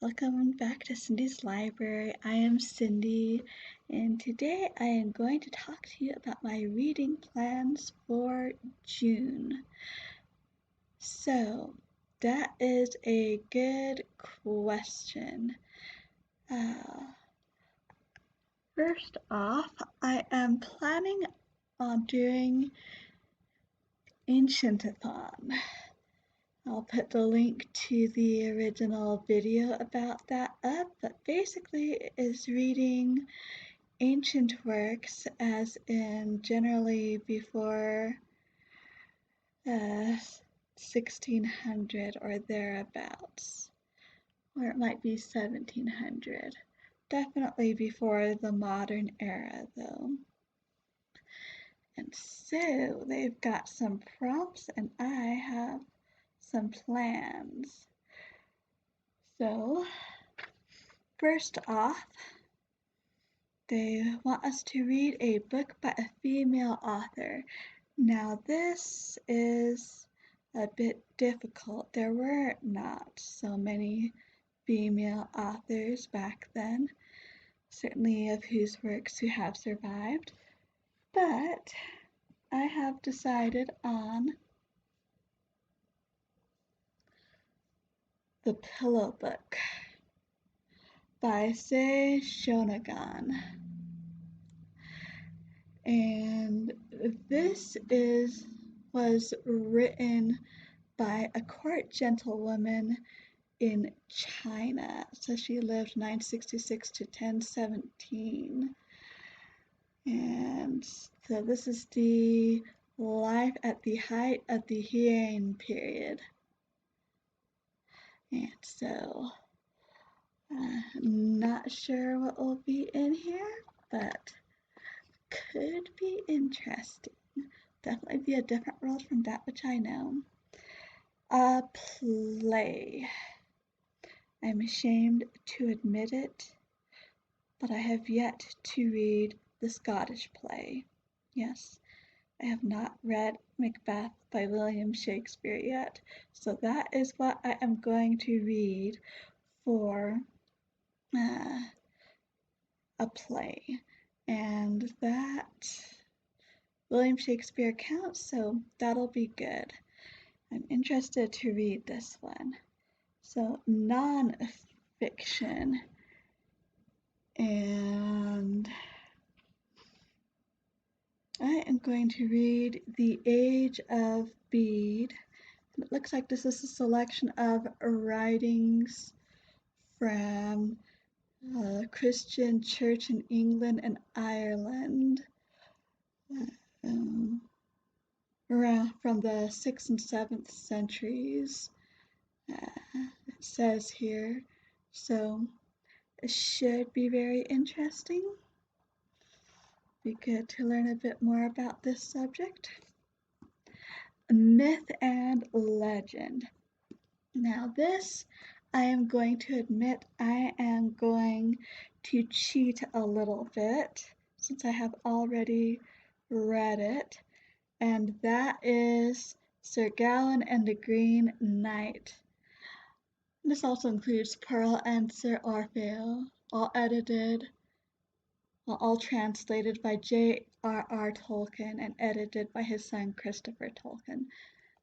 Welcome back to Cindy's Library. I am Cindy, and today I am going to talk to you about my reading plans for June. So, that is a good question. First off, I am planning on doing Ancientsathon. I'll put the link to the original video about that up, but basically it is reading ancient works as in generally before 1600 or thereabouts, or it might be 1700. Definitely before the modern era though. And so they've got some prompts and I have some plans. So, first off, they want us to read a book by a female author. Now, this is a bit difficult. There were not so many female authors back then, certainly of whose works who have survived, but I have decided on The Pillow Book by Sei Shonagon. And this was written by a court gentlewoman in China. So she lived 966 to 1017. And so this is the life at the height of the Heian period. And so not sure what will be in here, but could be interesting. Definitely be a different world from that which I know. A play. I'm ashamed to admit it, but I have yet to read the Scottish play. Yes, I have not read Macbeth by William Shakespeare yet, so that is what I am going to read for a play. And that William Shakespeare counts, so that'll be good. I'm interested to read this one. So, nonfiction. And I am going to read The Age of Bede. And it looks like this is a selection of writings from Christian church in England and Ireland. Around from the 6th and 7th centuries, it says here. So it should be very interesting. Be good to learn a bit more about this subject. Myth and legend. Now this, I am going to admit, I am going to cheat a little bit since I have already read it. And that is Sir Gawain and the Green Knight. This also includes Pearl and Sir Orfeo, all translated by J.R.R. Tolkien and edited by his son Christopher Tolkien.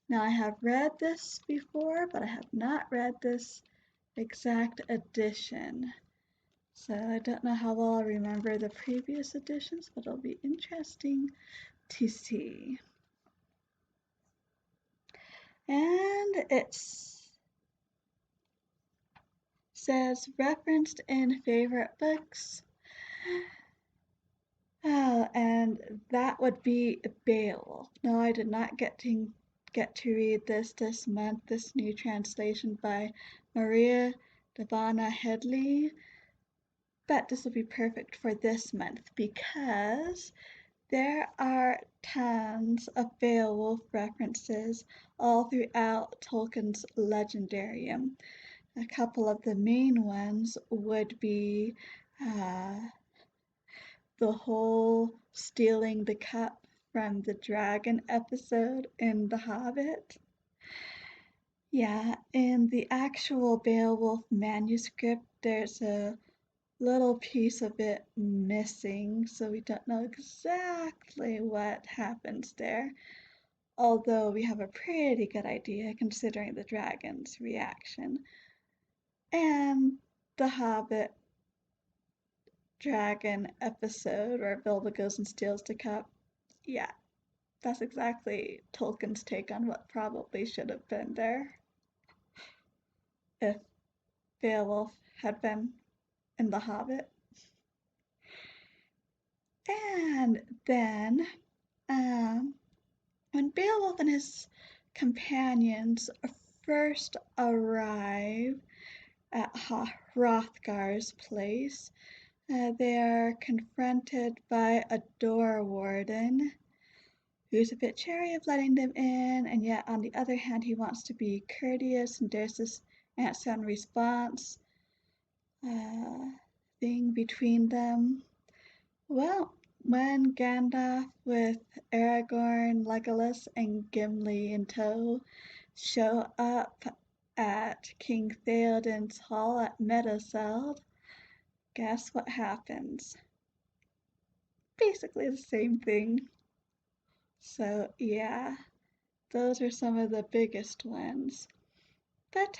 Now I have read this before, but I have not read this exact edition. So I don't know how well I remember the previous editions, but it'll be interesting to see. And it says referenced in favorite books. Oh, and that would be Beowulf. No, I did not get to read this month, this new translation by Maria Devana Headley. But this will be perfect for this month because there are tons of Beowulf references all throughout Tolkien's Legendarium. A couple of the main ones would be the whole stealing the cup from the dragon episode in The Hobbit. Yeah, in the actual Beowulf manuscript, there's a little piece of it missing, so we don't know exactly what happens there. Although we have a pretty good idea considering the dragon's reaction. And the Hobbit dragon episode where Bilbo goes and steals the cup. Yeah, that's exactly Tolkien's take on what probably should have been there if Beowulf had been in The Hobbit. And then, um, when Beowulf and his companions first arrive at Hrothgar's place, they are confronted by a door warden who's a bit chary of letting them in, and yet on the other hand, he wants to be courteous, and there's this answer and response thing between them. Well, when Gandalf with Aragorn, Legolas, and Gimli in tow show up at King Theoden's hall at Meduseld, guess what happens? Basically the same thing. So yeah, those are some of the biggest ones. But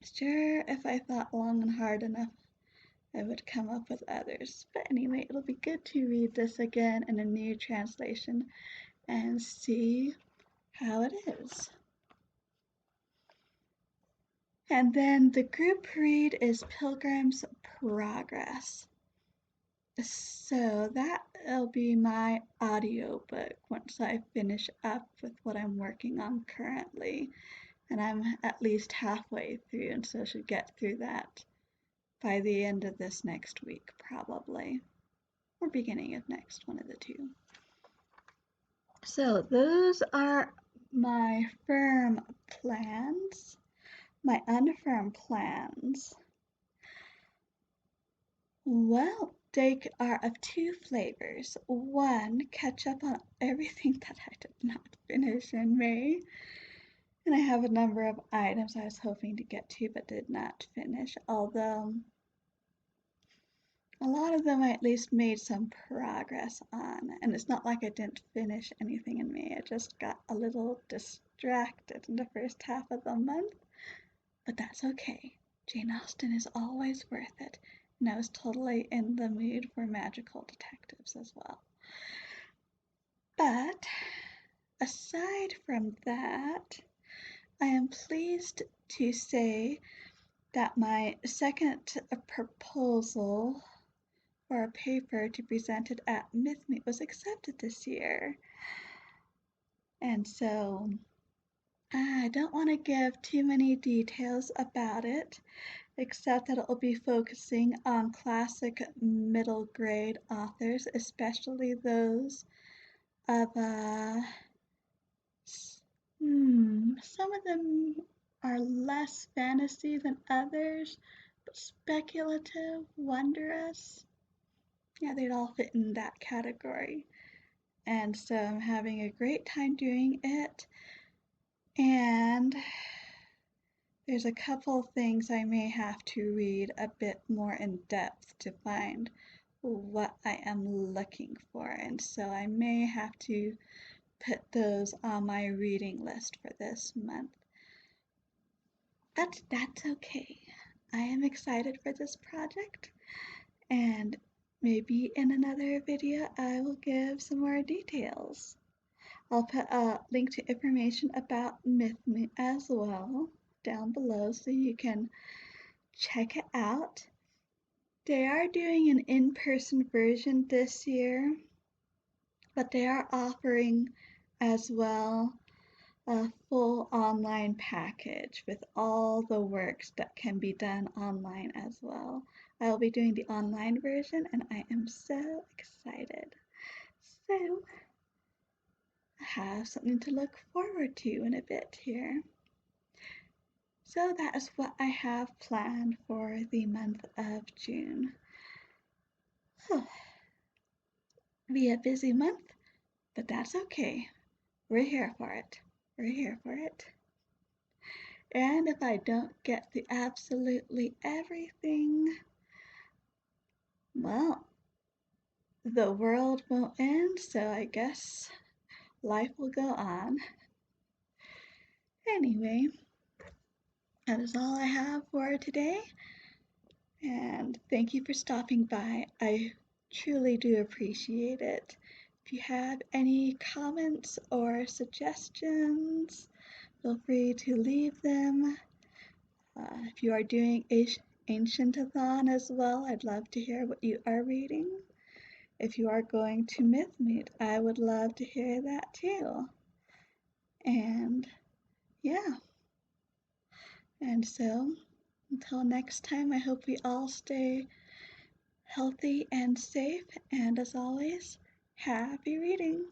sure, if I thought long and hard enough, I would come up with others. But anyway, it'll be good to read this again in a new translation and see how it is. And then the group read is Pilgrim's Progress. So that'll be my audiobook once I finish up with what I'm working on currently. And I'm at least halfway through, and so I should get through that by the end of this next week, probably, or beginning of next, one of the two. So those are my firm plans. My unfirm plans, well, they are of two flavors. One, catch up on everything that I did not finish in May. And I have a number of items I was hoping to get to but did not finish, although a lot of them I at least made some progress on. And it's not like I didn't finish anything in May, I just got a little distracted in the first half of the month. But that's okay. Jane Austen is always worth it, and I was totally in the mood for magical detectives as well. But aside from that, I am pleased to say that my second proposal for a paper to present it at MythMeet was accepted this year. And so I don't want to give too many details about it, except that it will be focusing on classic middle grade authors, especially those of some of them are less fantasy than others, but speculative, wondrous. Yeah, they'd all fit in that category. And so I'm having a great time doing it. And there's a couple things I may have to read a bit more in depth to find what I am looking for. And so I may have to put those on my reading list for this month. But that's okay. I am excited for this project, and maybe in another video I will give some more details. I'll put a link to information about MythMe as well down below so you can check it out. They are doing an in-person version this year, but they are offering as well a full online package with all the works that can be done online as well. I will be doing the online version and I am so excited. So I have something to look forward to in a bit here. So that is what I have planned for the month of June. Be a busy month, but that's okay. We're here for it. We're here for it. And if I don't get the absolutely everything, well, the world won't end, so I guess life will go on. Anyway, that is all I have for today. And thank you for stopping by. I truly do appreciate it. If you have any comments or suggestions, feel free to leave them. If you are doing Ancientsathon as well, I'd love to hear what you are reading. If you are going to Mythmeet, I would love to hear that too. And yeah, and so until next time, I hope we all stay healthy and safe. And as always, happy reading.